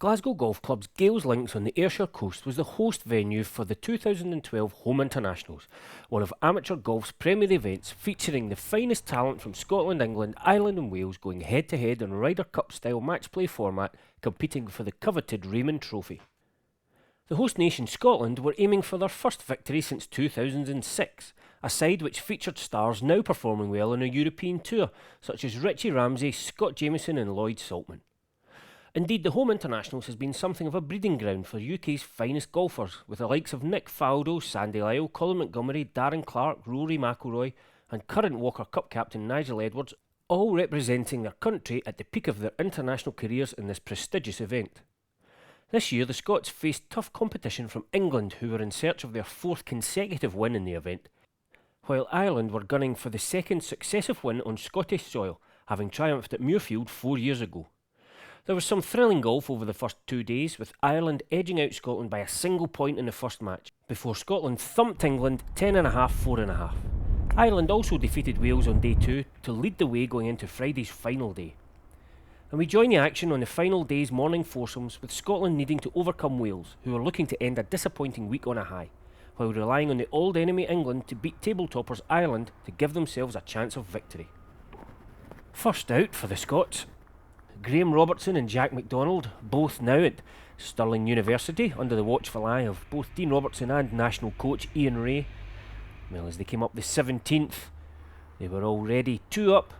Glasgow Golf Club's Gailes links on the Ayrshire coast was the host venue for the 2012 Home Internationals, one of amateur golf's premier events featuring the finest talent from Scotland, England, Ireland and Wales going head to head in Ryder Cup style match play format, competing for the coveted Raymond Trophy. The host nation Scotland were aiming for their first victory since 2006, a side which featured stars now performing well on a European tour, such as Richie Ramsay, Scott Jamieson and Lloyd Saltman. Indeed, the Home Internationals has been something of a breeding ground for UK's finest golfers, with the likes of Nick Faldo, Sandy Lyle, Colin Montgomerie, Darren Clarke, Rory McIlroy and current Walker Cup captain Nigel Edwards all representing their country at the peak of their international careers in this prestigious event. This year the Scots faced tough competition from England, who were in search of their fourth consecutive win in the event, while Ireland were gunning for the second successive win on Scottish soil, having triumphed at Muirfield 4 years ago. There was some thrilling golf over the first 2 days, with Ireland edging out Scotland by a single point in the first match, before Scotland thumped England 10.5, 4.5. Ireland also defeated Wales on day 2 to lead the way going into Friday's final day. And we join the action on the final day's morning foursomes, with Scotland needing to overcome Wales, who were looking to end a disappointing week on a high, while relying on the old enemy England to beat table-toppers Ireland to give themselves a chance of victory. First out for the Scots, Graham Robertson and Jack McDonald, both now at Stirling University under the watchful eye of both Dean Robertson and national coach Ian Ray. Well, as they came up the 17th, they were already 2 up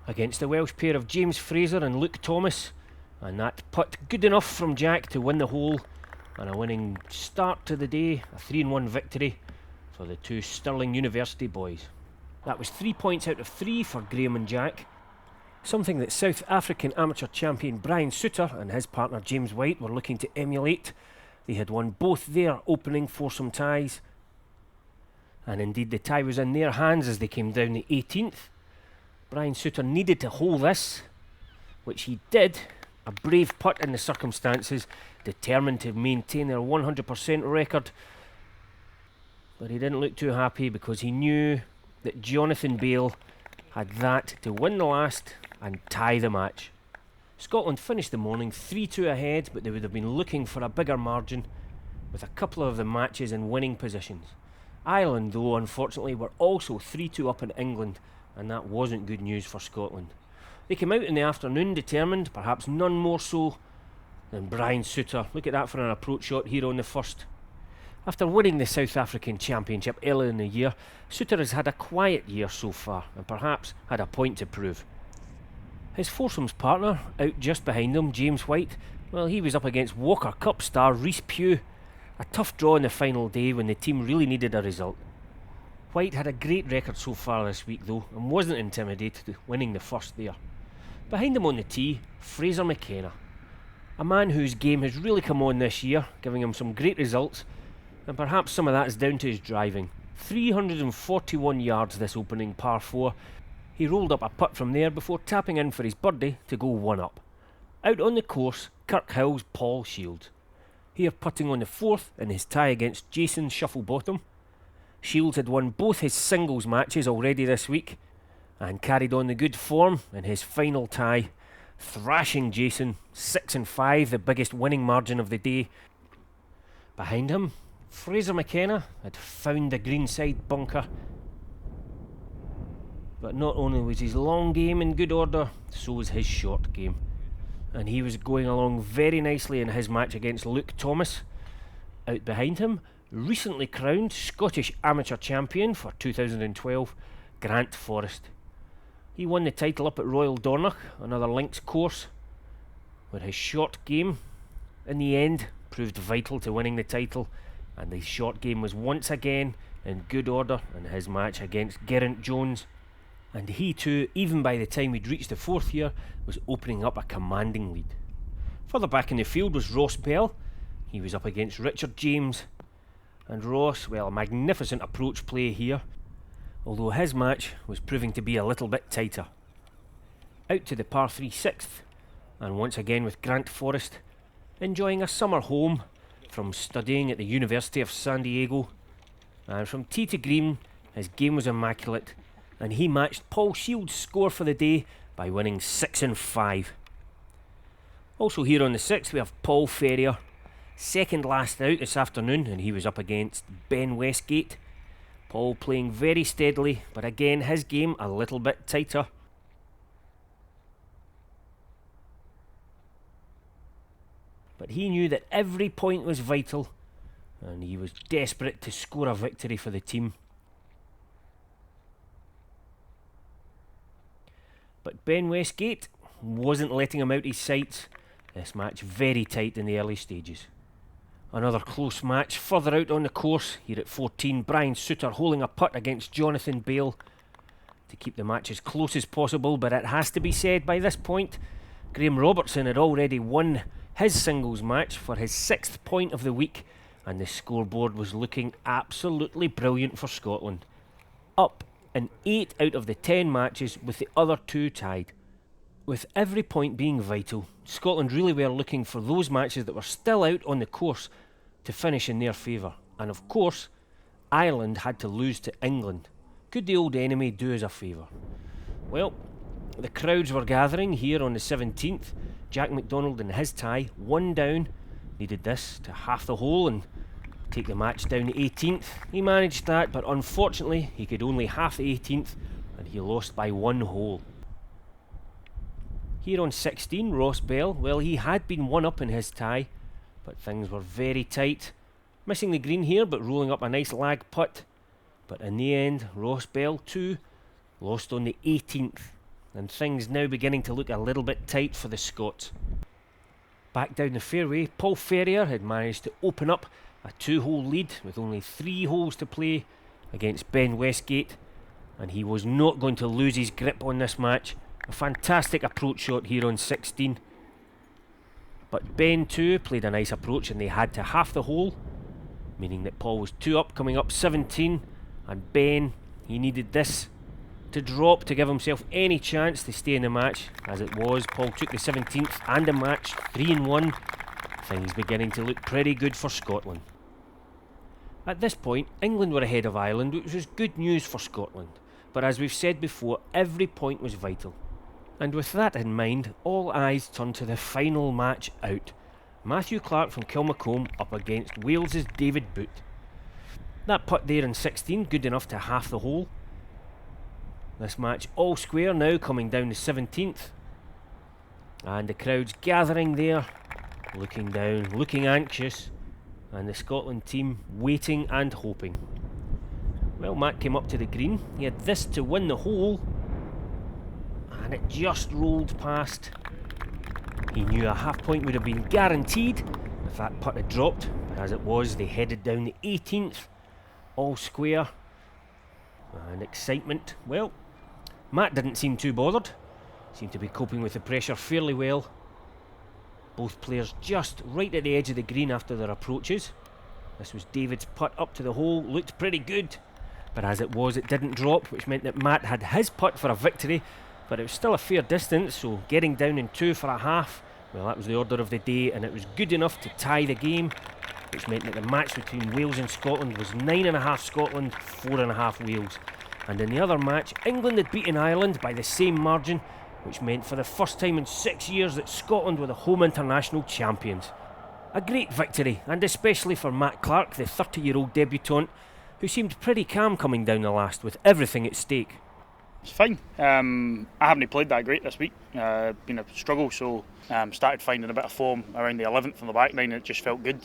against the Welsh pair of James Fraser and Luke Thomas, and that putt good enough from Jack to win the hole, and a winning start to the day, a 3-1 victory for the two Stirling University boys. That was 3 points out of 3 for Graham and Jack, something that South African amateur champion Brian Suter and his partner James White were looking to emulate. They had won both their opening foursome ties, and indeed the tie was in their hands as they came down the 18th. Brian Suter needed to hold this, which he did, a brave putt in the circumstances, determined to maintain their 100% record, but he didn't look too happy because he knew that Jonathan Bale had that to win the last and tie the match. Scotland finished the morning 3-2 ahead, but they would have been looking for a bigger margin, with a couple of the matches in winning positions. Ireland, though, unfortunately were also 3-2 up in England, and that wasn't good news for Scotland. They came out in the afternoon determined, perhaps none more so than Brian Suter. Look at that for an approach shot here on the first. After winning the South African Championship earlier in the year, Suter has had a quiet year so far, and perhaps had a point to prove. His foursomes partner, out just behind him, James White, well, he was up against Walker Cup star Rhys Pugh. A tough draw in the final day when the team really needed a result. White had a great record so far this week though, and wasn't intimidated, winning the first there. Behind him on the tee, Fraser McKenna, a man whose game has really come on this year, giving him some great results, and perhaps some of that is down to his driving. 341 yards this opening par 4. He rolled up a putt from there before tapping in for his birdie to go 1 up. Out on the course, Kirkhill's Paul Shields, here putting on the 4th in his tie against Jason Shufflebottom. Shields had won both his singles matches already this week, and carried on the good form in his final tie, thrashing Jason 6-5, the biggest winning margin of the day. Behind him, Fraser McKenna had found the greenside bunker, but not only was his long game in good order, so was his short game, and he was going along very nicely in his match against Luke Thomas. Out behind him, recently crowned Scottish amateur champion for 2012, Grant Forrest. He won the title up at Royal Dornoch, another links course, where his short game in the end proved vital to winning the title, and his short game was once again in good order in his match against Geraint Jones, and he too, even by the time he'd reached the 4th year, was opening up a commanding lead. Further back in the field was Ross Bell. He was up against Richard James, and Ross, well, a magnificent approach play here, although his match was proving to be a little bit tighter. Out to the par 3 6th, and once again with Grant Forrest, enjoying a summer home from studying at the University of San Diego, and from tee to green his game was immaculate, and he matched Paul Shields' score for the day by winning 6-5. Also here on the 6th we have Paul Ferrier, second last out this afternoon, and he was up against Ben Westgate. Paul playing very steadily, but again his game a little bit tighter. But he knew that every point was vital, and he was desperate to score a victory for the team. But Ben Westgate wasn't letting him out his sights. This match very tight in the early stages. Another close match further out on the course. Here at 14, Brian Suter holding a putt against Jonathan Bale to keep the match as close as possible, but it has to be said by this point, Graham Robertson had already won his singles match for his 6th point of the week, and the scoreboard was looking absolutely brilliant for Scotland. Up in 8 out of the 10 matches, with the other 2 tied. With every point being vital, Scotland really were looking for those matches that were still out on the course to finish in their favour. And of course, Ireland had to lose to England. Could the old enemy do us a favour? Well, the crowds were gathering here on the 17th. Jack McDonald in his tie, 1 down, needed this to half the hole and take the match down the 18th. He managed that, but unfortunately he could only half the 18th and he lost by 1 hole. Here on 16, Ross Bell, well, he had been 1 up in his tie, but things were very tight. Missing the green here, but rolling up a nice lag putt. But in the end, Ross Bell too lost on the 18th, and things now beginning to look a little bit tight for the Scots. Back down the fairway, Paul Ferrier had managed to open up a 2-hole lead with only 3 holes to play against Ben Westgate, and he was not going to lose his grip on this match. A fantastic approach shot here on 16. But Ben too played a nice approach and they had to half the hole, meaning that Paul was 2 up coming up 17, and Ben, he needed this to drop to give himself any chance to stay in the match. As it was, Paul took the 17th and the match 3-1. Things beginning to look pretty good for Scotland. At this point, England were ahead of Ireland, which was good news for Scotland. But as we've said before, every point was vital. And with that in mind, all eyes turned to the final match out. Matthew Clark from Kilmacombe up against Wales's David Booth. That putt there in 16, good enough to half the hole. This match all square now coming down the 17th. And the crowd's gathering there, looking down, looking anxious. And the Scotland team waiting and hoping. Well, Matt came up to the green. He had this to win the hole. And it just rolled past. He knew a half point would have been guaranteed if that putt had dropped. But as it was, they headed down the 18th. All square. And excitement. Well, Matt didn't seem too bothered. Seemed to be coping with the pressure fairly well. Both players just right at the edge of the green after their approaches. This was David's putt up to the hole. Looked pretty good. But as it was, it didn't drop, which meant that Matt had his putt for a victory. But it was still a fair distance, so getting down in 2 for a half, well, that was the order of the day, and it was good enough to tie the game, which meant that the match between Wales and Scotland was 9.5 Scotland, 4.5 Wales. And in the other match, England had beaten Ireland by the same margin, which meant for the first time in 6 years that Scotland were the home international champions. A great victory, and especially for Matt Clark, the 30-year-old debutant, who seemed pretty calm coming down the last with everything at stake. It's fine. I haven't played that great this week. Been a struggle, so started finding a bit of form around the 11th on the back nine, and it just felt good.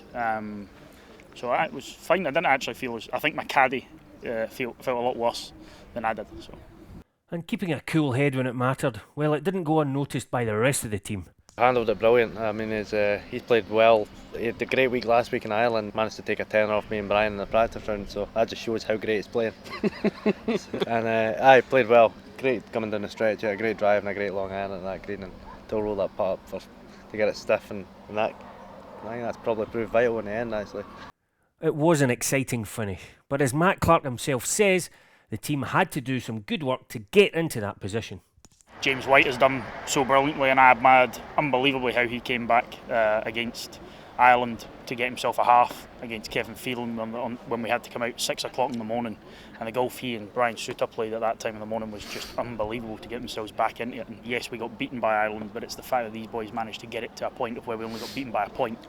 So it was fine. I didn't actually feel I think my caddy felt a lot worse than I did. So. And keeping a cool head when it mattered, well, it didn't go unnoticed by the rest of the team. Handled it brilliant. I mean, he's played well. He had a great week last week in Ireland. Managed to take a tenner off me and Brian in the practice round, so that just shows how great he's playing. And I played well. Great coming down the stretch. A great drive and a great long iron at that green, and to roll that putt up to get it stiff and that. I think that's probably proved vital in the end, actually. It was an exciting finish, but as Matt Clark himself says, the team had to do some good work to get into that position. James White has done so brilliantly, and I admired unbelievably how he came back against Ireland to get himself a half against Kevin Phelan when we had to come out 6 o'clock in the morning, and the golf he and Brian Suter played at that time in the morning was just unbelievable to get themselves back into it. And yes, we got beaten by Ireland, but it's the fact that these boys managed to get it to a point of where we only got beaten by a point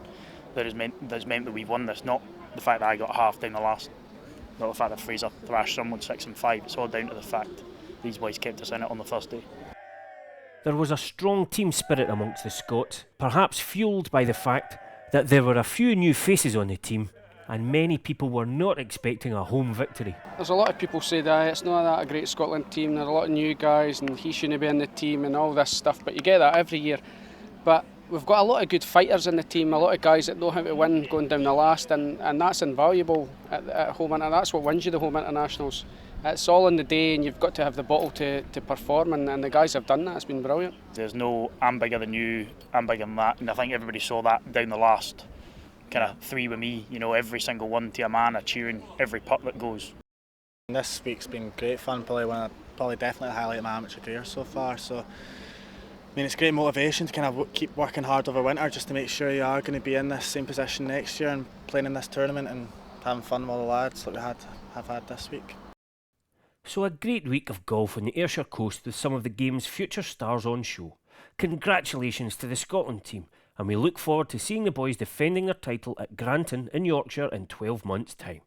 that has meant that we've won this, not the fact that I got a half down the last, not the fact that Fraser thrashed someone 6 and 5. It's all down to the fact these boys kept us in it on the first day. There was a strong team spirit amongst the Scots, perhaps fuelled by the fact that there were a few new faces on the team and many people were not expecting a home victory. There's a lot of people say that it's not that a great Scotland team, there are a lot of new guys and he shouldn't be in the team and all this stuff, but you get that every year. But we've got a lot of good fighters in the team, a lot of guys that know how to win going down the last, and that's invaluable at home, and that's what wins you the home internationals. It's all in the day and you've got to have the bottle to perform, and the guys have done that. It's been brilliant. There's no I'm bigger than you, I'm bigger than that, and I think everybody saw that down the last kind of 3 with me, every single one to a man, a cheering every putt that goes. This week's been great fun, probably definitely the highlight of my amateur career so far. So I mean, it's great motivation to kind of keep working hard over winter just to make sure you are going to be in this same position next year and playing in this tournament and having fun with all the lads like we have had this week. So a great week of golf on the Ayrshire coast with some of the game's future stars on show. Congratulations to the Scotland team, and we look forward to seeing the boys defending their title at Granton in Yorkshire in 12 months' time.